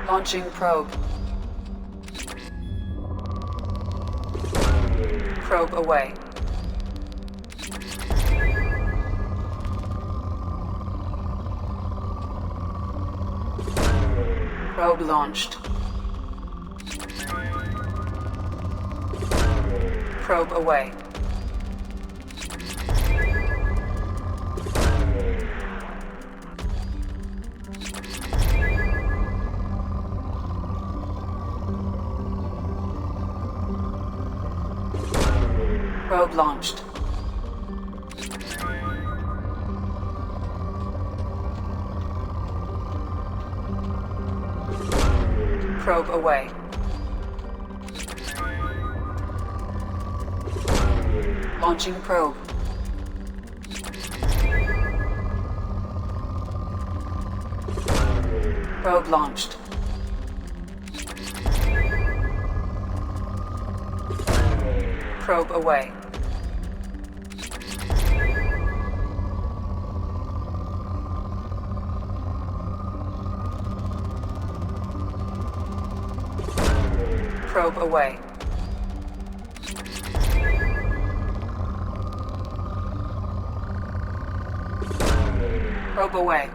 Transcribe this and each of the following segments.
Launching probe. Probe away. Probe launched. Probe away. Probe launched. Probe away. Launching probe. Probe launched. Probe away. Probe away. Probe away.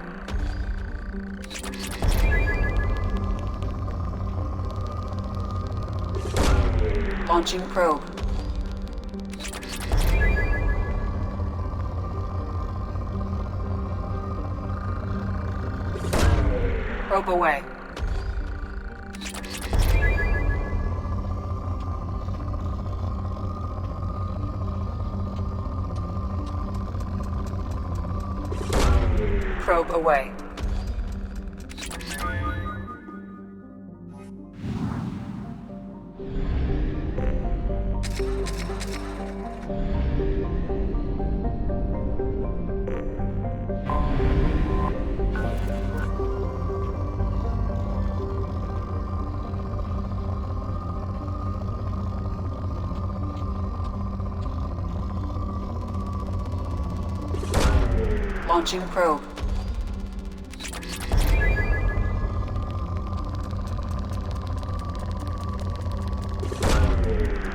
Launching probe. Probe away. Probe away. Launching probe.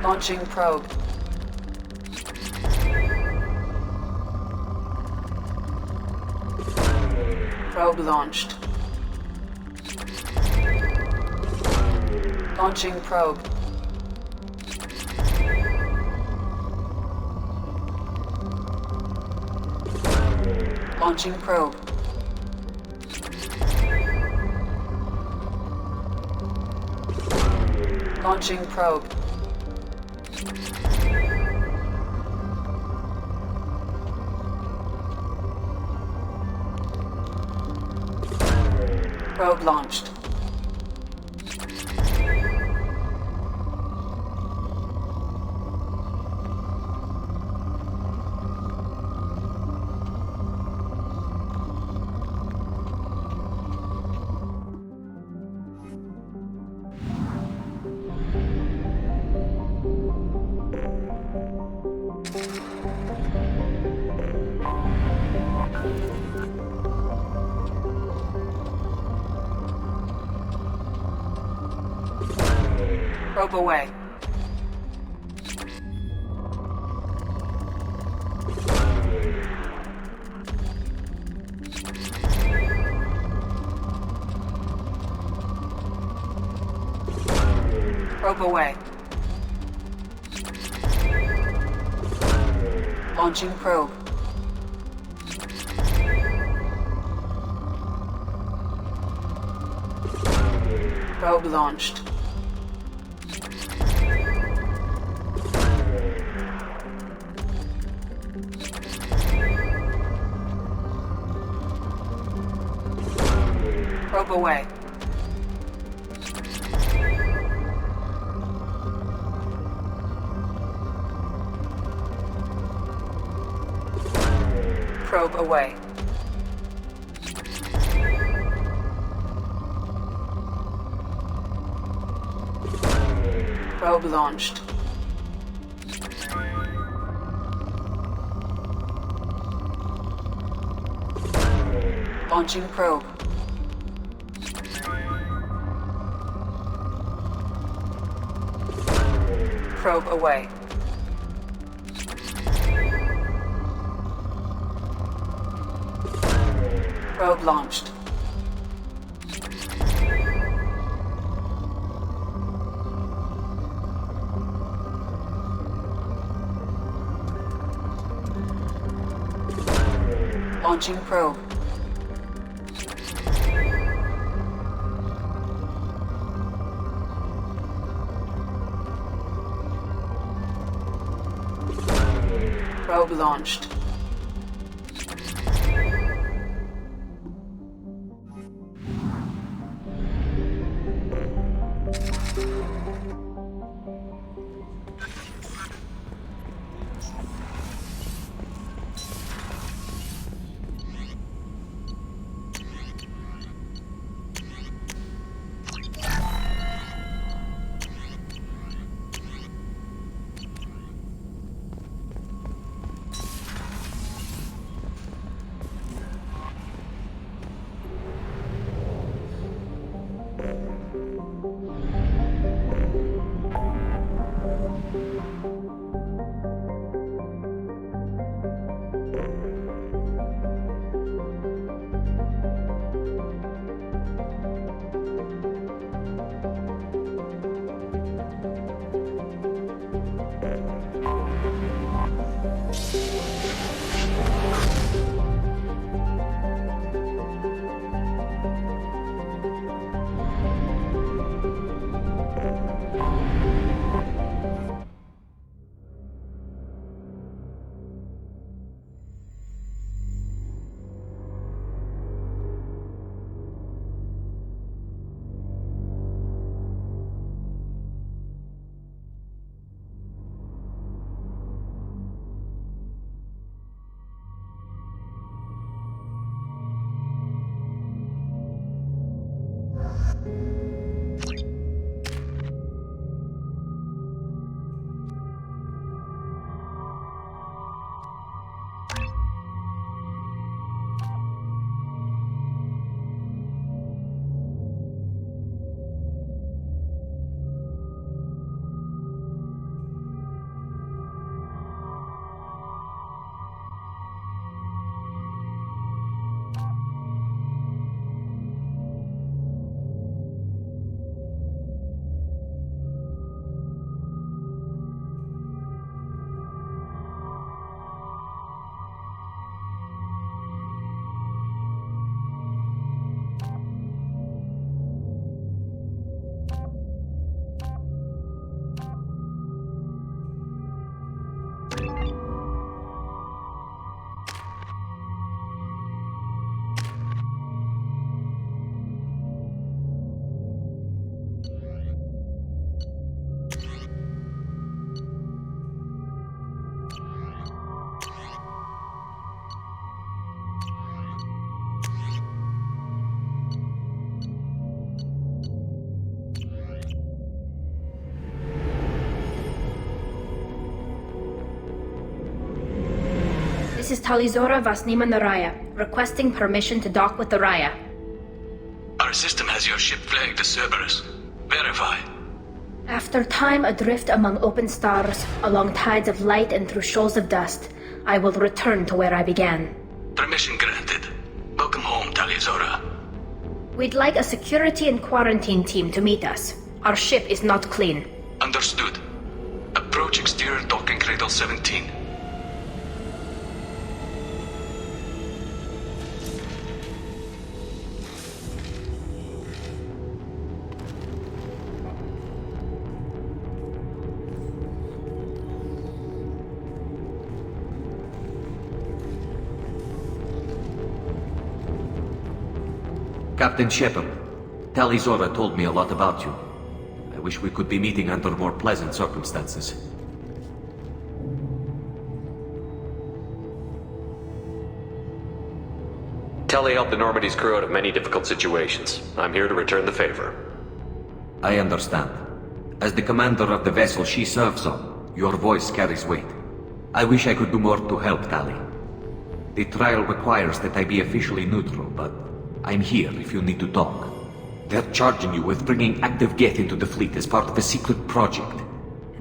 Launching probe. Probe launched. Launching probe. Launching probe. Launching probe. Probe launched. Probe away. Probe away. Launching probe. Probe launched. Probe away. Probe away. Probe launched. Launching probe. Probe away. Probe launched. Launching probe. Probe launched. This is Talizora Vasnima Naraya, requesting permission to dock with the Raya. Our system has your ship flagged as Cerberus. Verify. After time adrift among open stars, along tides of light and through shoals of dust, I will return to where I began. Permission granted. Welcome home, Talizora. We'd like a security and quarantine team to meet us. Our ship is not clean. Understood. Approach exterior docking cradle 17. Captain Shepard, Talizora told me a lot about you. I wish we could be meeting under more pleasant circumstances. Tali helped the Normandy's crew out of many difficult situations. I'm here to return the favor. I understand. As the commander of the vessel she serves on, your voice carries weight. I wish I could do more to help, Tali. The trial requires that I be officially neutral, but I'm here if you need to talk. They're charging you with bringing active Geth into the fleet as part of a secret project.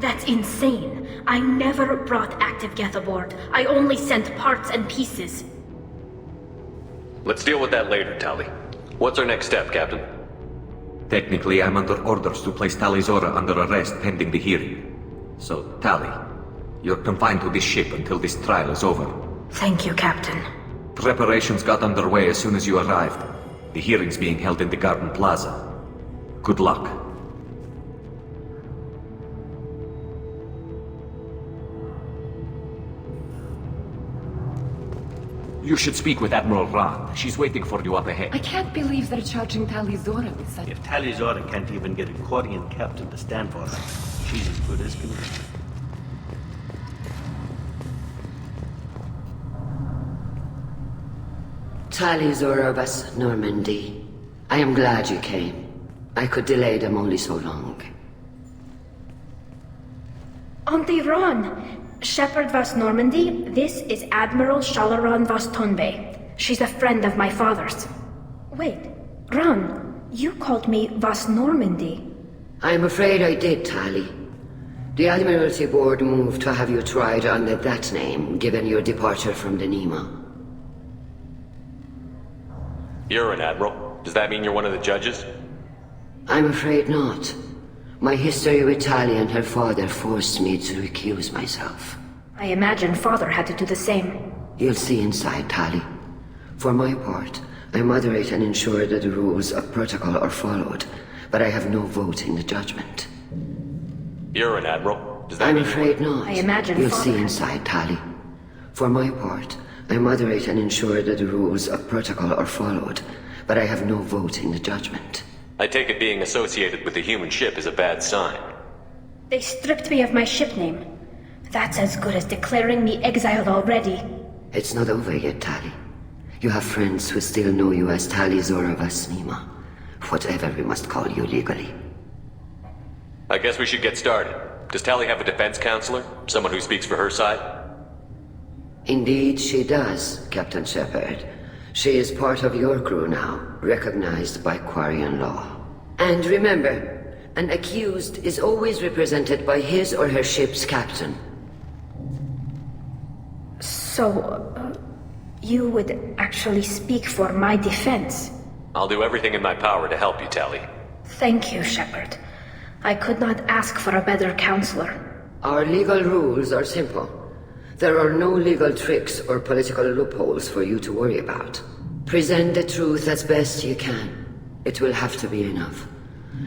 That's insane. I never brought active Geth aboard. I only sent parts and pieces. Let's deal with that later, Tali. What's our next step, Captain? Technically, I'm under orders to place Tali Zora under arrest pending the hearing. So, Tali, you're confined to this ship until this trial is over. Thank you, Captain. Preparations got underway as soon as you arrived. The hearing's being held in the Garden Plaza. Good luck. You should speak with Admiral Rand. She's waiting for you up ahead. I can't believe they're charging Tali Zora with such... If Tali Zora can't even get a Quarian captain to stand for her, she's as good as can be. Tali Zora was Normandy. I am glad you came. I could delay them only so long. Auntie Ron! Shepard Vas Normandy, this is Admiral Shalaran Vas Tonbe. She's a friend of my father's. Wait, Ron, you called me Vas Normandy. I'm afraid I did, Tali. The Admiralty Board moved to have you tried under that name, given your departure from the Nima. You're an admiral. Does that mean you're one of the judges? I'm afraid not. My history with Tali and her father forced me to recuse myself. I imagine father had to do the same. You'll see inside, Tali. For my part, I moderate and ensure that the rules of protocol are followed, but I have no vote in the judgment. You're an admiral. Does that I'm mean afraid not. I imagine You'll father see had- inside, Tali. For my part, I moderate and ensure that the rules of protocol are followed, but I have no vote in the judgment. I take it being associated with the human ship is a bad sign. They stripped me of my ship name. That's as good as declaring me exiled already. It's not over yet, Tali. You have friends who still know you as Tali Zora Vas Nima. Whatever we must call you legally. I guess we should get started. Does Tali have a defense counselor? Someone who speaks for her side? Indeed, she does, Captain Shepard. She is part of your crew now, recognized by Quarian law. And remember, an accused is always represented by his or her ship's captain. So, you would actually speak for my defense? I'll do everything in my power to help you, Tali. Thank you, Shepard. I could not ask for a better counselor. Our legal rules are simple. There are no legal tricks or political loopholes for you to worry about. Present the truth as best you can. It will have to be enough.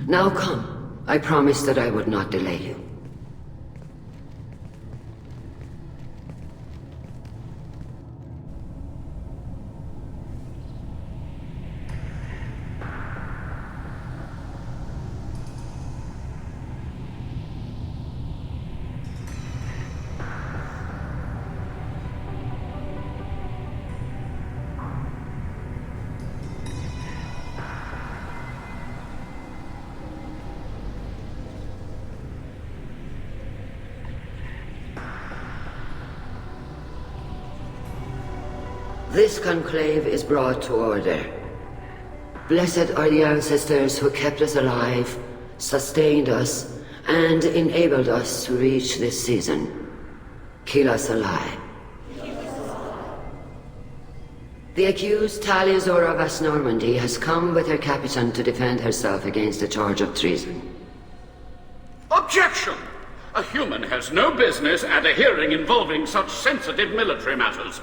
Now come. I promised that I would not delay you. This conclave is brought to order. Blessed are the ancestors who kept us alive, sustained us, and enabled us to reach this season. Keep us alive. The accused Tali Zora Vas Normandy has come with her captain to defend herself against the charge of treason. Objection! A human has no business at a hearing involving such sensitive military matters.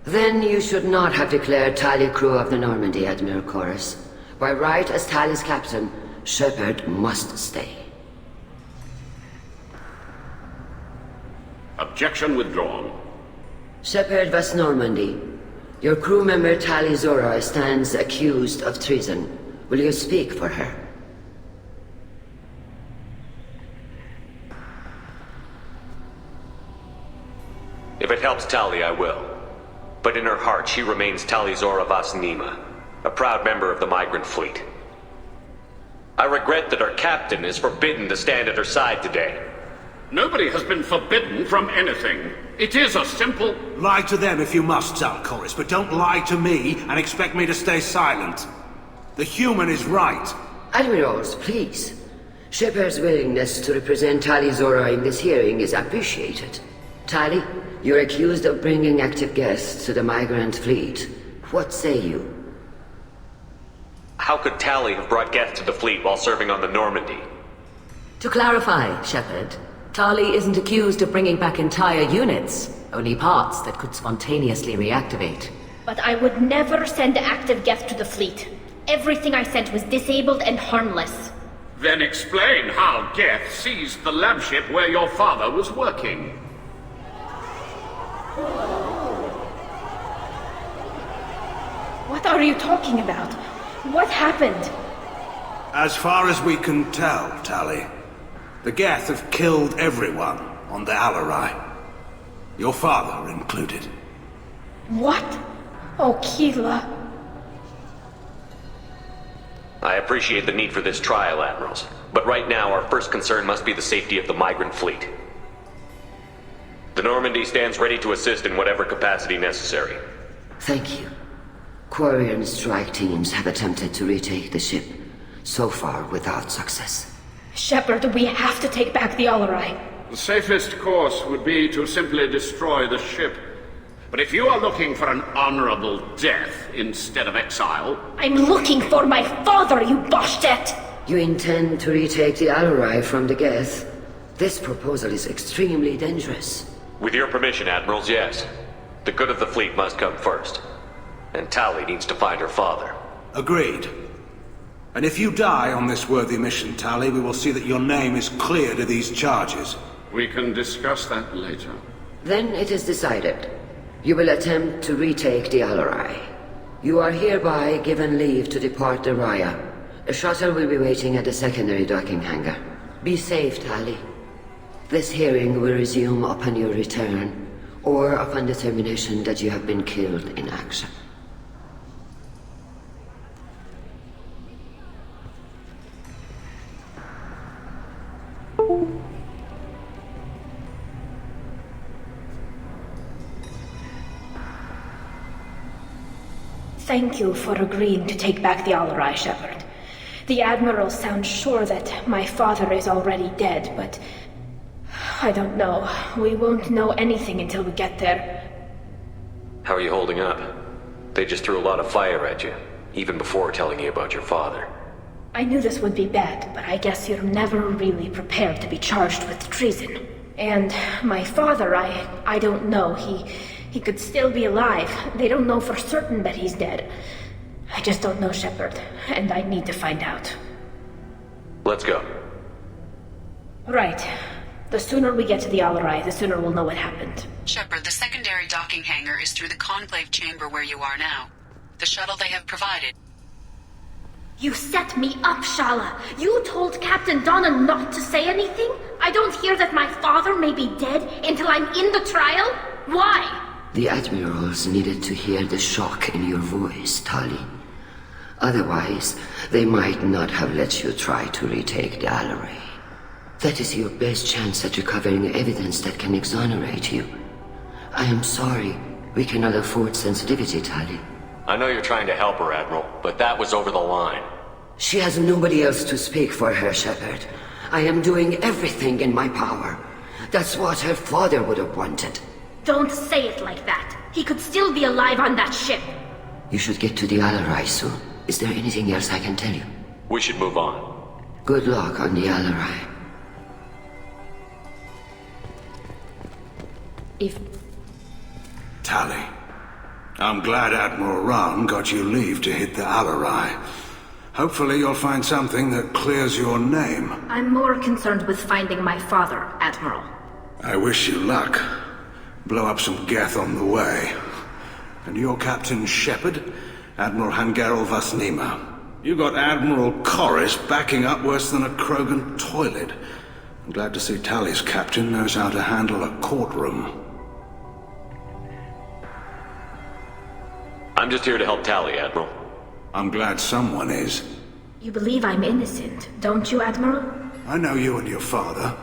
Then you should not have declared Tali crew of the Normandy, Admiral Chorus. By right as Tali's captain, Shepard must stay. Objection withdrawn. Shepard Vas Normandy, your crew member Tali Zora stands accused of treason. Will you speak for her? If it helps Tali, I will. But in her heart, she remains Tali Zora Vas Nima, a proud member of the migrant fleet. I regret that our captain is forbidden to stand at her side today. Nobody has been forbidden from anything. It is a simple... Lie to them if you must, Zalcoris, but don't lie to me and expect me to stay silent. The human is right. Admirals, please. Shepard's willingness to represent Tali Zora in this hearing is appreciated. Tali, you're accused of bringing active guests to the migrant fleet. What say you? How could Tali have brought guests to the fleet while serving on the Normandy? To clarify, Shepard, Tali isn't accused of bringing back entire units, only parts that could spontaneously reactivate. But I would never send active guests to the fleet. Everything I sent was disabled and harmless. Then explain how Geth seized the lab ship where your father was working. What are you talking about? What happened? As far as we can tell, Tali, the Geth have killed everyone on the Alarai. Your father included. What? Oh, Keela. I appreciate the need for this trial, Admirals. But right now, our first concern must be the safety of the migrant fleet. The Normandy stands ready to assist in whatever capacity necessary. Thank you. Quarian strike teams have attempted to retake the ship, so far without success. Shepard, we have to take back the Alarai. The safest course would be to simply destroy the ship. But if you are looking for an honorable death instead of exile... I'm looking for my father, you Boshtet! You intend to retake the Alarai from the Geth? This proposal is extremely dangerous. With your permission, Admirals, yes. The good of the fleet must come first. And Tali needs to find her father. Agreed. And if you die on this worthy mission, Tali, we will see that your name is cleared of these charges. We can discuss that later. Then it is decided. You will attempt to retake the Alarai. You are hereby given leave to depart the Raya. A shuttle will be waiting at the secondary docking hangar. Be safe, Tali. This hearing will resume upon your return, or upon determination that you have been killed in action. Thank you for agreeing to take back the Alarai, Shepard. The Admiral sounds sure that my father is already dead, but... I don't know. We won't know anything until we get there. How are you holding up? They just threw a lot of fire at you, even before telling you about your father. I knew this would be bad, but I guess you're never really prepared to be charged with treason. And my father, I don't know. He could still be alive. They don't know for certain that he's dead. I just don't know, Shepard, and I need to find out. Let's go. Right. The sooner we get to the Alarai, the sooner we'll know what happened. Shepard, the secondary docking hangar is through the conclave chamber where you are now. The shuttle they have provided. You set me up, Shala. You told Captain Donna not to say anything? I don't hear that my father may be dead until I'm in the trial? Why? The Admirals needed to hear the shock in your voice, Tali. Otherwise, they might not have let you try to retake the Alarai. That is your best chance at recovering evidence that can exonerate you. I am sorry. We cannot afford sensitivity, Tali. I know you're trying to help her, Admiral, but that was over the line. She has nobody else to speak for her, Shepard. I am doing everything in my power. That's what her father would have wanted. Don't say it like that. He could still be alive on that ship. You should get to the Alarai soon. Is there anything else I can tell you? We should move on. Good luck on the Alarai. Tali, I'm glad Admiral Ran got you leave to hit the Alarai. Hopefully you'll find something that clears your name. I'm more concerned with finding my father, Admiral. I wish you luck. Blow up some Geth on the way. And your Captain Shepard, Admiral Hangarel Vasnima. You got Admiral Corris backing up worse than a Krogan toilet. I'm glad to see Tali's captain knows how to handle a courtroom. I'm just here to help Tali, Admiral. I'm glad someone is. You believe I'm innocent, don't you, Admiral? I know you and your father.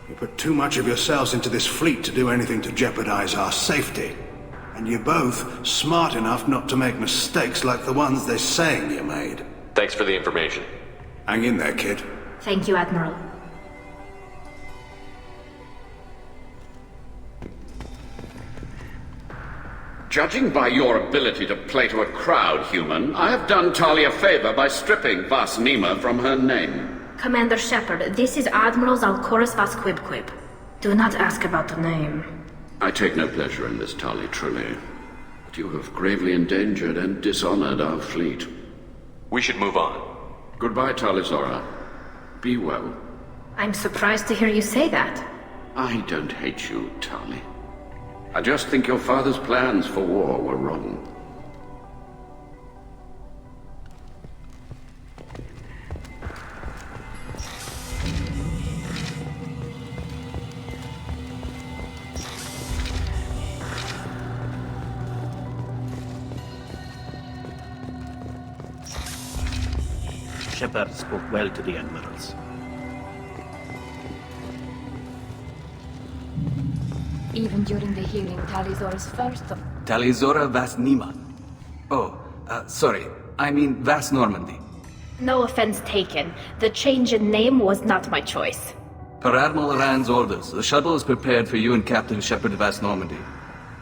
You put too much of yourselves into this fleet to do anything to jeopardize our safety. And you're both smart enough not to make mistakes like the ones they're saying you made. Thanks for the information. Hang in there, kid. Thank you, Admiral. Judging by your ability to play to a crowd, human, I have done Talia a favor by stripping Vas Nima from her name. Commander Shepard, this is Admiral Zalkoris Vas Quibquib. Do not ask about the name. I take no pleasure in this, Tali, truly. But you have gravely endangered and dishonored our fleet. We should move on. Goodbye, Talizora. Be well. I'm surprised to hear you say that. I don't hate you, Tali. I just think your father's plans for war were wrong. Shepard spoke well to the admirals. Even during the hearing, Talizora's first of... Talizora Vas Nima. Oh, sorry. I mean Vas Normandy. No offense taken. The change in name was not my choice. Per Admiral Rand's orders, the shuttle is prepared for you and Captain Shepard Vas Normandy.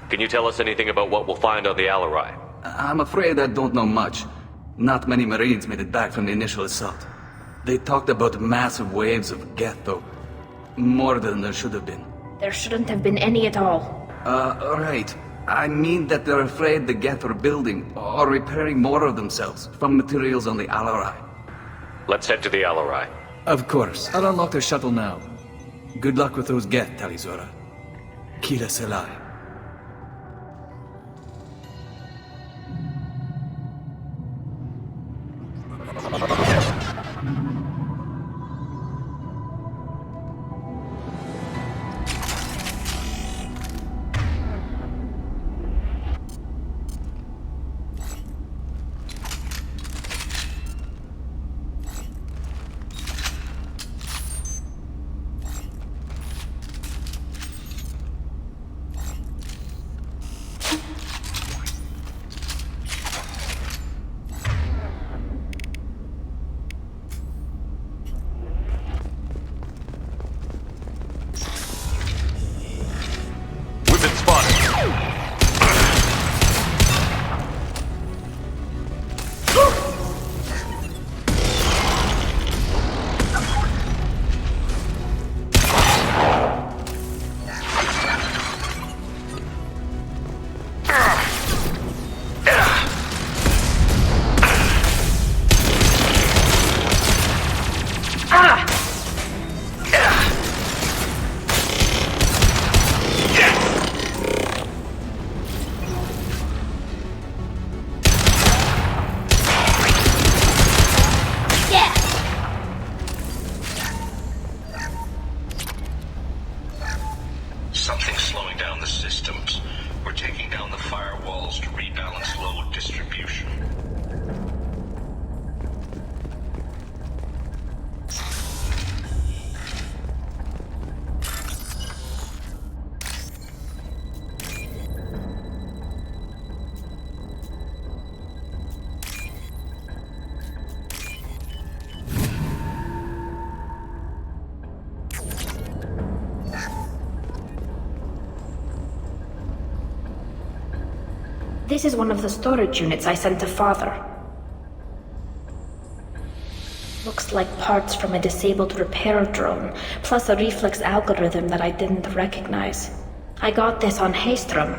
Can you tell us anything about what we'll find on the Alarai? I'm afraid I don't know much. Not many Marines made it back from the initial assault. They talked about massive waves of Geth, though. More than there should have been. There shouldn't have been any at all. Right. I mean that they're afraid the Geth are building or repairing more of themselves from materials on the Alarai. Let's head to the Alarai. Of course. I'll unlock the shuttle now. Good luck with those Geth, Talizora. Kira Selai. Something's slowing down the systems. We're taking down the firewalls to rebalance load distribution. This is one of the storage units I sent to Father. Looks like parts from a disabled repair drone, plus a reflex algorithm that I didn't recognize. I got this on Haystrom.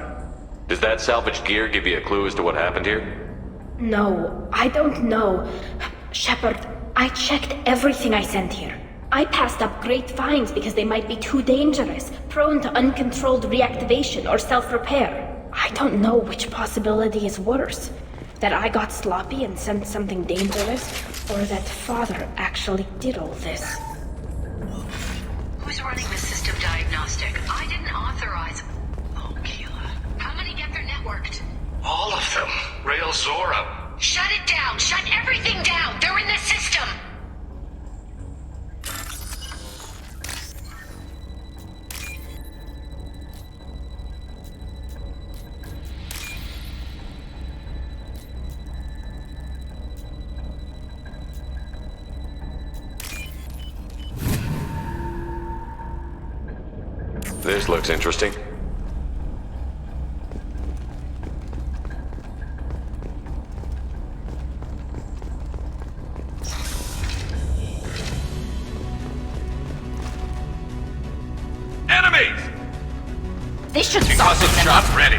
Does that salvaged gear give you a clue as to what happened here? No, I don't know. Shepard, I checked everything I sent here. I passed up great finds because they might be too dangerous, prone to uncontrolled reactivation or self-repair. I don't know which possibility is worse. That I got sloppy and sent something dangerous, or that Father actually did all this. Who's running the system diagnostic? I didn't authorize... Oh, Keela. How many get their networked? All of them. Rail Zora. Shut it down! Shut everything down! They're in the system! Looks interesting. Enemies! This should Because soften of them shot up. ready.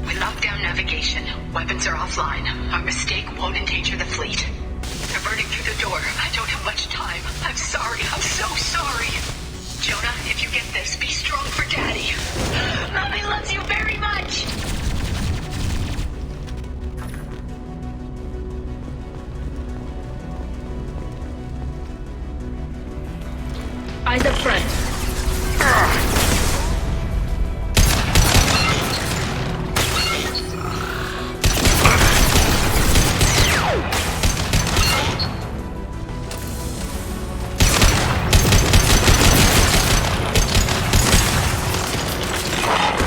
We locked down navigation. Weapons are offline. Our mistake won't endanger the fleet. They're burning through the door. I don't have much time. I'm sorry. I'm so sorry. Jonah, if you get this, be strong for Daddy. Mommy loves you very much. Eyes up front.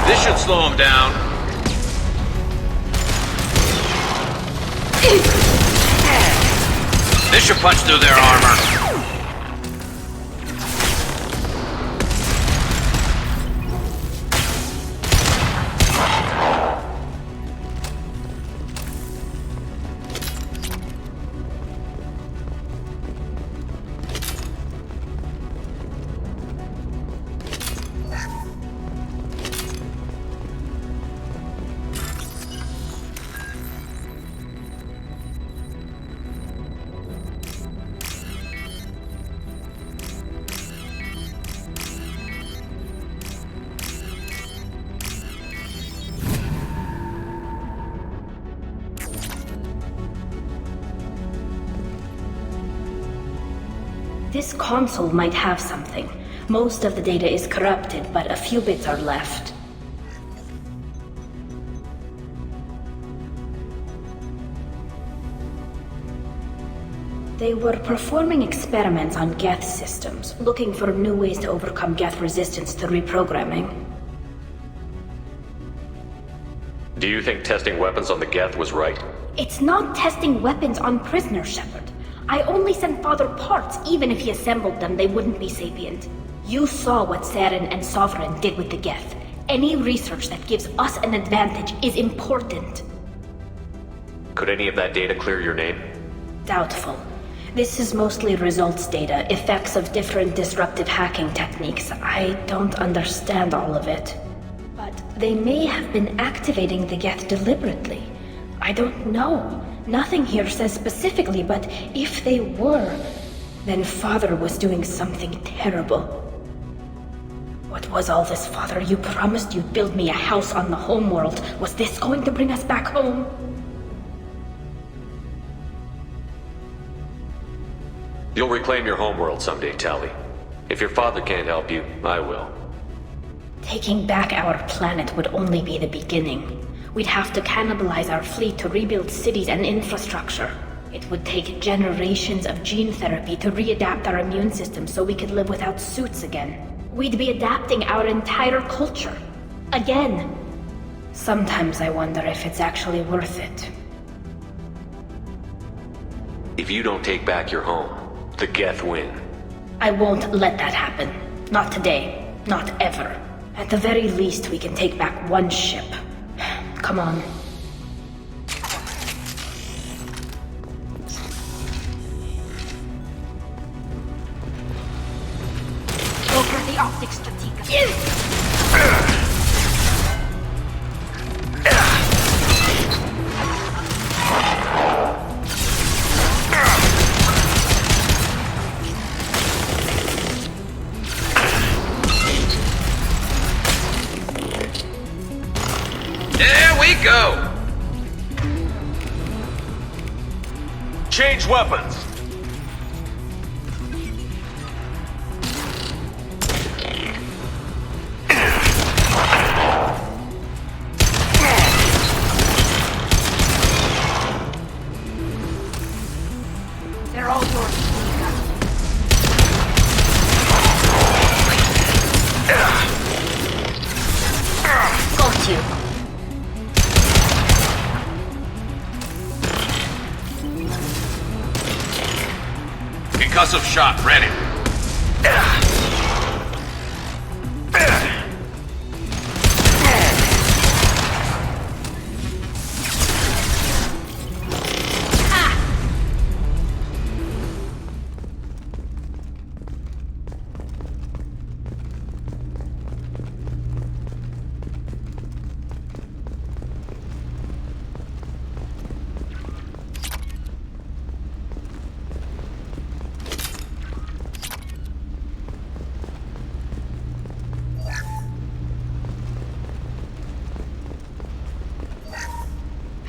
This should slow them down. This should punch through their armor. This console might have something. Most of the data is corrupted, but a few bits are left. They were performing experiments on Geth systems, looking for new ways to overcome Geth resistance to reprogramming. Do you think testing weapons on the Geth was right? It's not testing weapons on prisoners, Shepard. I only sent Father parts. Even if he assembled them, they wouldn't be sapient. You saw what Saren and Sovereign did with the Geth. Any research that gives us an advantage is important. Could any of that data clear your name? Doubtful. This is mostly results data, effects of different disruptive hacking techniques. I don't understand all of it. But they may have been activating the Geth deliberately. I don't know. Nothing here says specifically, but if they were, then Father was doing something terrible. What was all this, Father? You promised you'd build me a house on the homeworld. Was this going to bring us back home? You'll reclaim your homeworld someday, Tali. If your father can't help you, I will. Taking back our planet would only be the beginning. We'd have to cannibalize our fleet to rebuild cities and infrastructure. It would take generations of gene therapy to readapt our immune system so we could live without suits again. We'd be adapting our entire culture. Again. Sometimes I wonder if it's actually worth it. If you don't take back your home, the Geth win. I won't let that happen. Not today. Not ever. At the very least, we can take back one ship. Come on. Go for the optics, Strategic. Yeah! Change weapons. They're all yours. Got you. Concussive shot ready.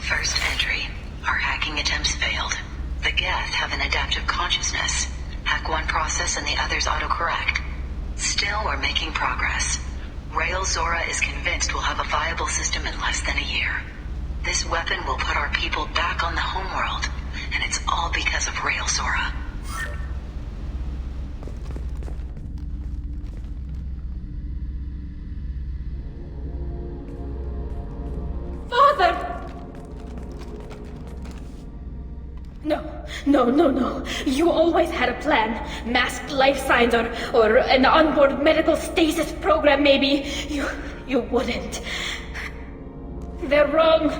First entry. Our hacking attempts failed. The Geth have an adaptive consciousness. Hack one process and the others autocorrect. Still, we're making progress. Rail Zora is convinced we'll have a viable system in less than a year. This weapon will put our people back on the homeworld, and it's all because of Rail Zora. Father! No. You always had a plan. Masked life signs or an onboard medical stasis program, maybe. You wouldn't. They're wrong.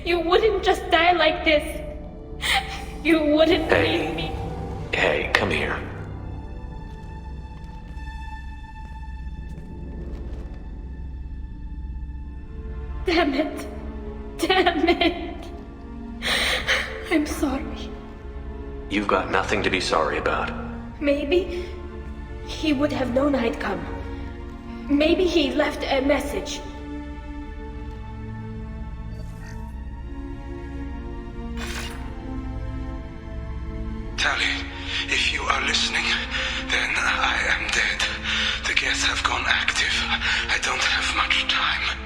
You wouldn't just die like this. You wouldn't leave me. Hey, come here. Damn it. I'm sorry. You've got nothing to be sorry about. Maybe he would have known I'd come. Maybe he left a message. Tali, if you are listening, then I am dead. The Geth have gone active. I don't have much time.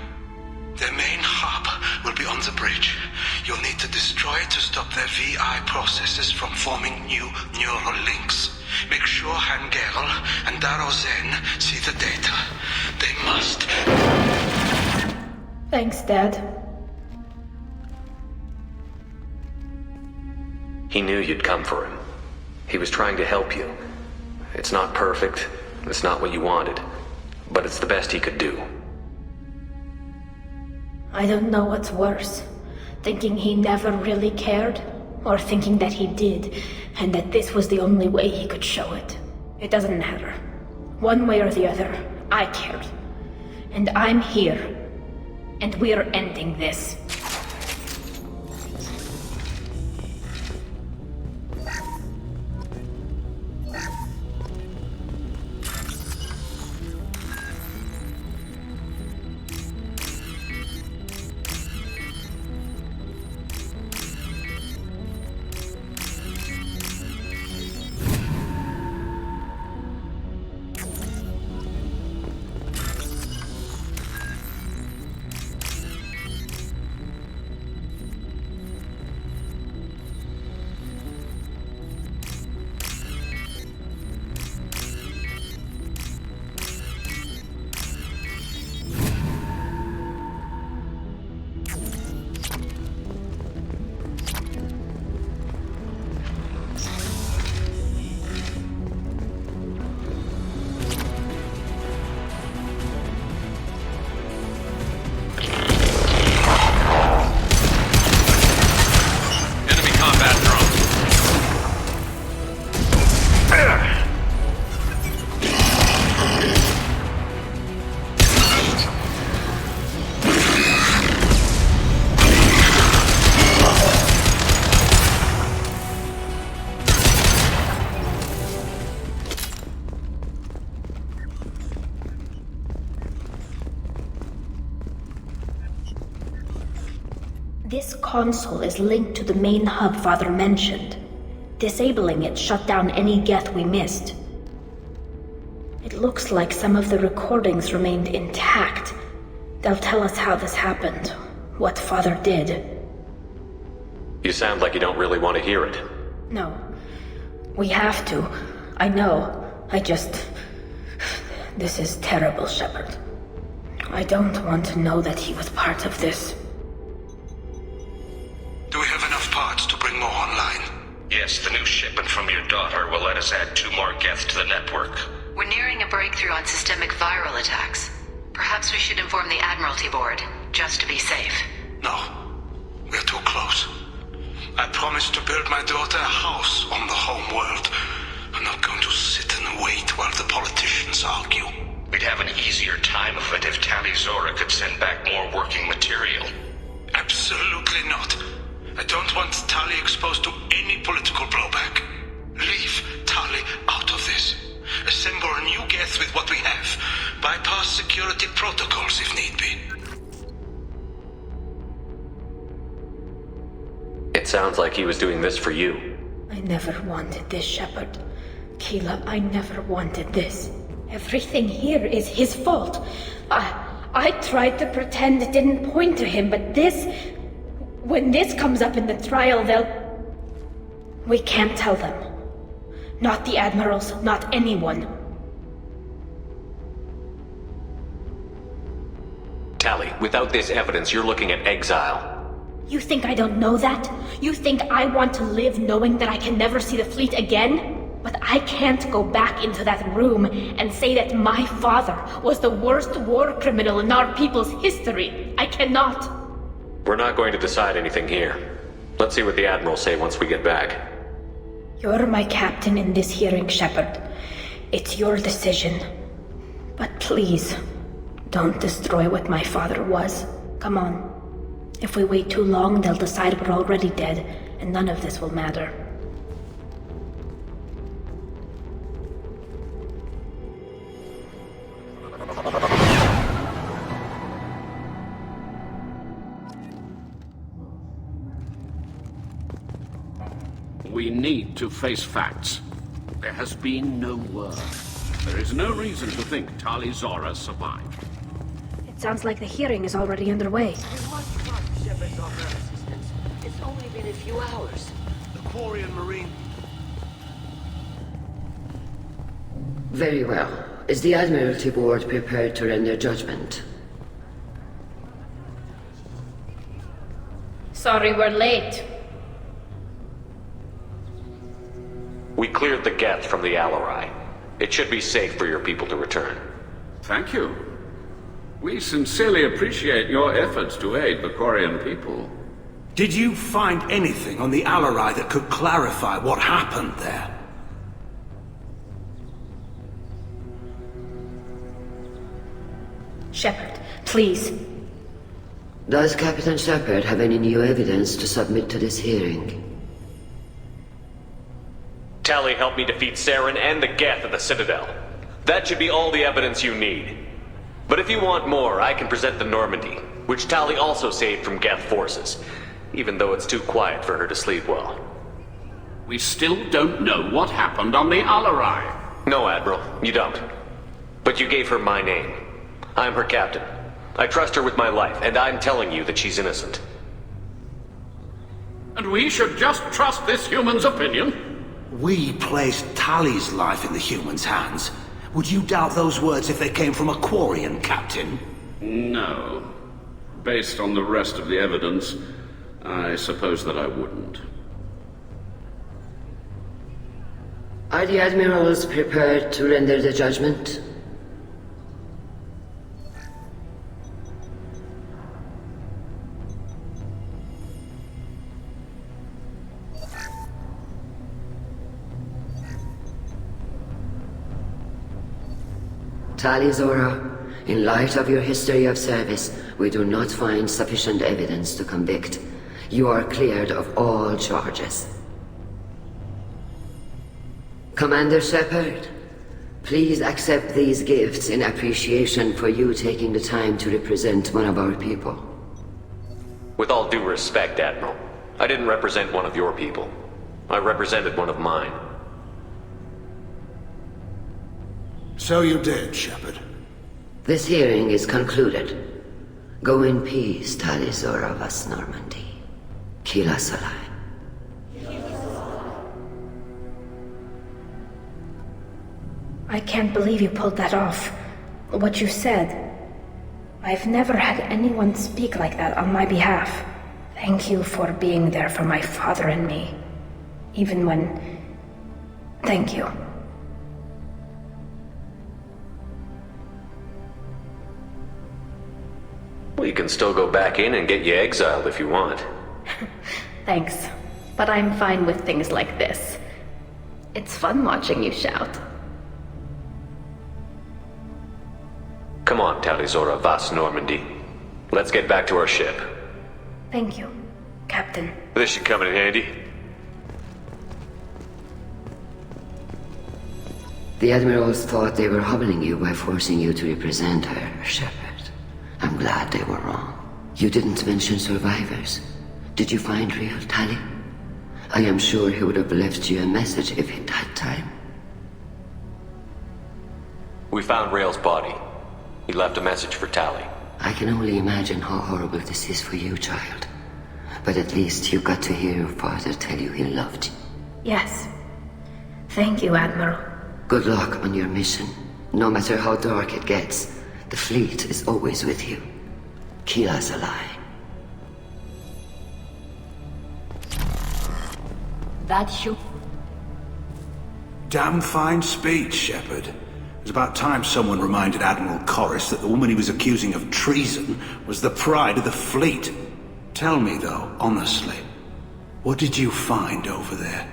Their main hub will be on the bridge. You'll need to destroy it to stop their VI processes from forming new neural links. Make sure Hangerl and Darozen see the data. They must. Thanks, Dad. He knew you'd come for him. He was trying to help you. It's not perfect. It's not what you wanted. But it's the best he could do. I don't know what's worse. Thinking he never really cared, or thinking that he did, and that this was the only way he could show it. It doesn't matter. One way or the other, I cared. And I'm here. And we're ending this. This console is linked to the main hub Father mentioned. Disabling it shut down any Geth we missed. It looks like some of the recordings remained intact. They'll tell us how this happened, what Father did. You sound like you don't really want to hear it. No. We have to. I know. This is terrible, Shepard. I don't want to know that he was part of this. Do we have enough parts to bring more online? Yes, the new shipment from your daughter will let us add 2 more Geth to the network. We're nearing a breakthrough on systemic viral attacks. Perhaps we should inform the Admiralty Board, just to be safe. No. We're too close. I promised to build my daughter a house on the home world. I'm not going to sit and wait while the politicians argue. We'd have an easier time of it if Tali Zora could send back more working material. Absolutely not. I don't want Tali exposed to any political blowback. Leave Tali out of this. Assemble a new Geth with what we have. Bypass security protocols if need be. It sounds like he was doing this for you. I never wanted this, Shepard. Keela, I never wanted this. Everything here is his fault. I tried to pretend it didn't point to him, but this... When this comes up in the trial, we can't tell them. Not the Admirals, not anyone. Tali, without this evidence, you're looking at exile. You think I don't know that? You think I want to live knowing that I can never see the fleet again? But I can't go back into that room and say that my father was the worst war criminal in our people's history. I cannot. We're not going to decide anything here. Let's see what the Admirals say once we get back. You're my captain in this hearing, Shepard. It's your decision. But please, don't destroy what my father was. Come on. If we wait too long, they'll decide we're already dead, and none of this will matter. We need to face facts. There has been no word. There is no reason to think Tali Zora survived. It sounds like the hearing is already underway. We must trust Shepard's offer of assistance. It's only been a few hours. The Quarian Marine... Very well. Is the Admiralty Board prepared to render judgment? Sorry we're late. We cleared the Geth from the Alarai. It should be safe for your people to return. Thank you. We sincerely appreciate your efforts to aid the Quarian people. Did you find anything on the Alarai that could clarify what happened there? Shepard, please. Does Captain Shepard have any new evidence to submit to this hearing? Tali helped me defeat Saren and the Geth at the Citadel. That should be all the evidence you need. But if you want more, I can present the Normandy, which Tali also saved from Geth forces, even though it's too quiet for her to sleep well. We still don't know what happened on the Alarai. No, Admiral, you don't. But you gave her my name. I'm her captain. I trust her with my life, and I'm telling you that she's innocent. And we should just trust this human's opinion? We placed Tali's life in the humans' hands. Would you doubt those words if they came from a Quarian, Captain? No. Based on the rest of the evidence, I suppose that I wouldn't. Are the Admirals prepared to render the judgment? Tali Zora, in light of your history of service, we do not find sufficient evidence to convict. You are cleared of all charges. Commander Shepard, please accept these gifts in appreciation for you taking the time to represent one of our people. With all due respect, Admiral, I didn't represent one of your people. I represented one of mine. So you did, Shepard. This hearing is concluded. Go in peace, Talizora vas Normandy. Kila Salai. I can't believe you pulled that off. What you said. I've never had anyone speak like that on my behalf. Thank you for being there for my father and me. Even when... Thank you. We can still go back in and get you exiled if you want. Thanks, but I'm fine with things like this. It's fun watching you shout. Come on, Talizora vas Normandy. Let's get back to our ship. Thank you, Captain. This should come in handy. The Admirals thought they were humbling you by forcing you to represent her, Shepard. I'm glad they were wrong. You didn't mention survivors. Did you find real Tali? I am sure he would have left you a message if he'd had time. We found Rail's body. He left a message for Tali. I can only imagine how horrible this is for you, child. But at least you got to hear your father tell you he loved you. Yes. Thank you, Admiral. Good luck on your mission. No matter how dark it gets, the fleet is always with you. Kila's alive. That should... Damn fine speech, Shepard. It was about time someone reminded Admiral Corris that the woman he was accusing of treason was the pride of the fleet. Tell me, though, honestly, what did you find over there?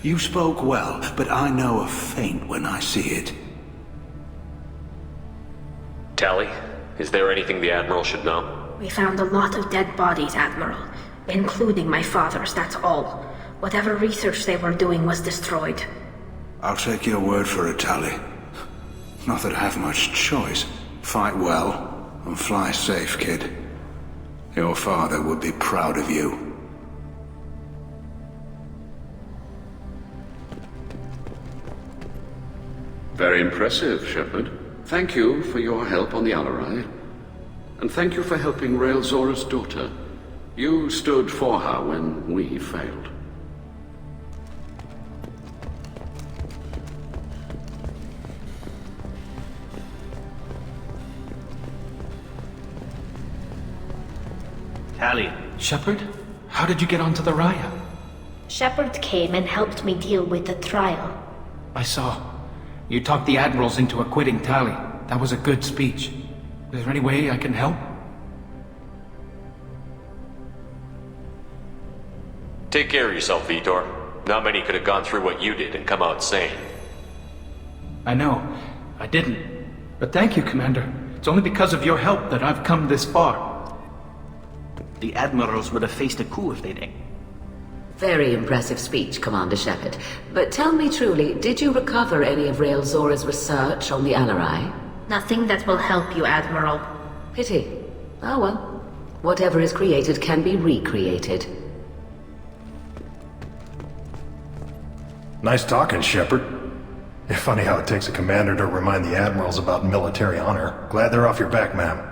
You spoke well, but I know a feint when I see it. Tali, is there anything the Admiral should know? We found a lot of dead bodies, Admiral. Including my father's, that's all. Whatever research they were doing was destroyed. I'll take your word for it, Tali. Not that I have much choice. Fight well, and fly safe, kid. Your father would be proud of you. Very impressive, Shepard. Thank you for your help on the Alarai. And thank you for helping Rail Zora's daughter. You stood for her when we failed. Tali. Shepard? How did you get onto the Raya? Shepard came and helped me deal with the trial. I saw. You talked the Admirals into acquitting Tali. That was a good speech. Is there any way I can help? Take care of yourself, Vitor. Not many could have gone through what you did and come out sane. I know. I didn't. But thank you, Commander. It's only because of your help that I've come this far. The Admirals would have faced a coup if they'd... Very impressive speech, Commander Shepard. But tell me truly, did you recover any of Rail Zora's research on the Alarai? Nothing that will help you, Admiral. Pity. Oh well. Whatever is created can be recreated. Nice talking, Shepard. It's funny how it takes a commander to remind the Admirals about military honor. Glad they're off your back, ma'am.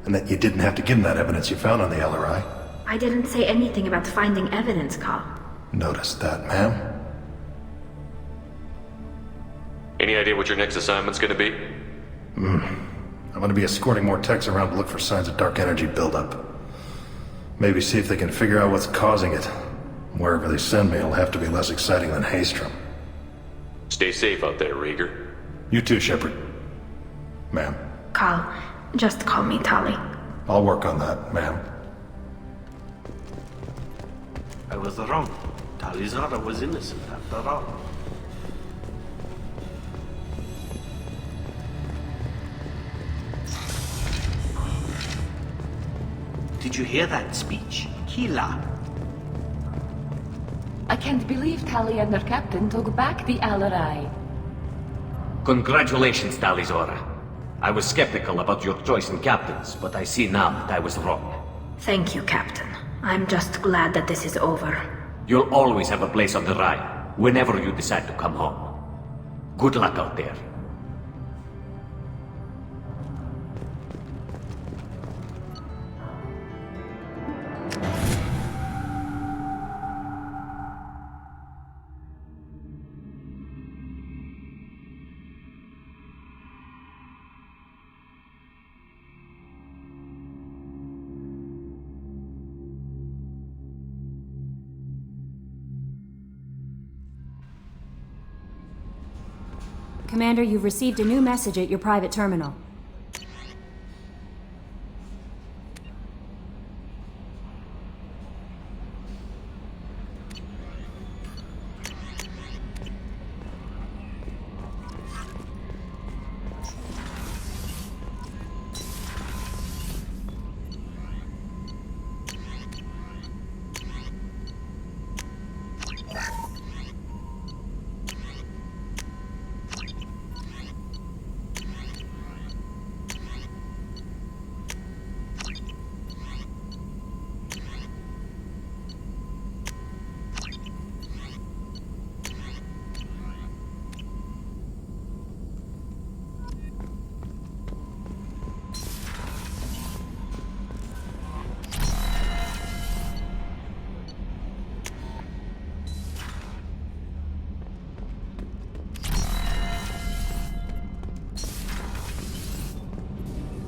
And that you didn't have to give them that evidence you found on the LRI. I didn't say anything about finding evidence, Carl. Noticed that, ma'am. Any idea what your next assignment's gonna be? I'm gonna be escorting more techs around to look for signs of dark energy buildup. Maybe see if they can figure out what's causing it. Wherever they send me, it'll have to be less exciting than Haystrom. Stay safe out there, Rieger. You too, Shepard. Ma'am. Carl, just call me Tali. I'll work on that, ma'am. I was wrong. Talizora was innocent after all. Did you hear that speech? Kila. I can't believe Tali and her captain took back the Alarai. Congratulations, Talizora. I was skeptical about your choice in captains, but I see now that I was wrong. Thank you, Captain. I'm just glad that this is over. You'll always have a place on the ride, whenever you decide to come home. Good luck out there. Commander, you've received a new message at your private terminal.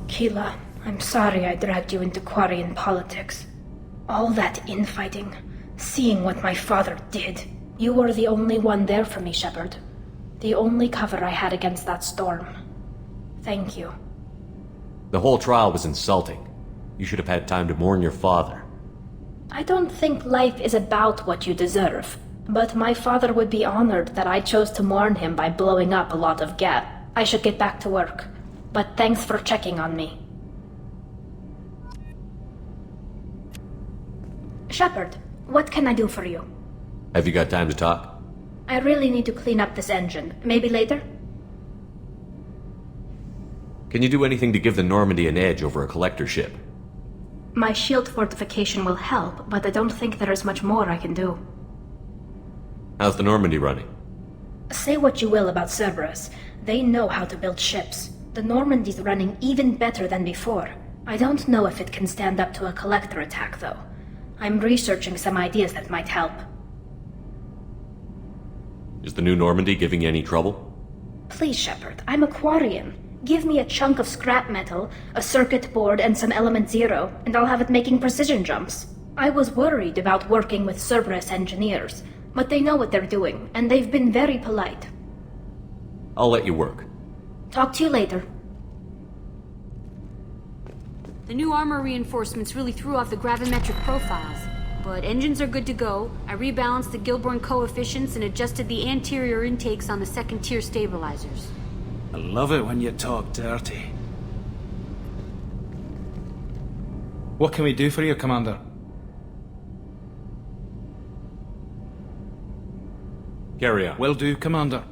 Keela, I'm sorry I dragged you into Quarian politics. All that infighting, seeing what my father did. You were the only one there for me, Shepard. The only cover I had against that storm. Thank you. The whole trial was insulting. You should have had time to mourn your father. I don't think life is about what you deserve, but my father would be honored that I chose to mourn him by blowing up a lot of gas. I should get back to work. But thanks for checking on me. Shepard, what can I do for you? Have you got time to talk? I really need to clean up this engine. Maybe later? Can you do anything to give the Normandy an edge over a collector ship? My shield fortification will help, but I don't think there is much more I can do. How's the Normandy running? Say what you will about Cerberus. They know how to build ships. The Normandy's running even better than before. I don't know if it can stand up to a collector attack, though. I'm researching some ideas that might help. Is the new Normandy giving you any trouble? Please, Shepard, I'm a Quarian. Give me a chunk of scrap metal, a circuit board, and some element zero, and I'll have it making precision jumps. I was worried about working with Cerberus engineers, but they know what they're doing, and they've been very polite. I'll let you work. Talk to you later. The new armor reinforcements really threw off the gravimetric profiles. But engines are good to go. I rebalanced the Gilborn coefficients and adjusted the anterior intakes on the second-tier stabilizers. I love it when you talk dirty. What can we do for you, Commander? Carry on. Will do, Commander.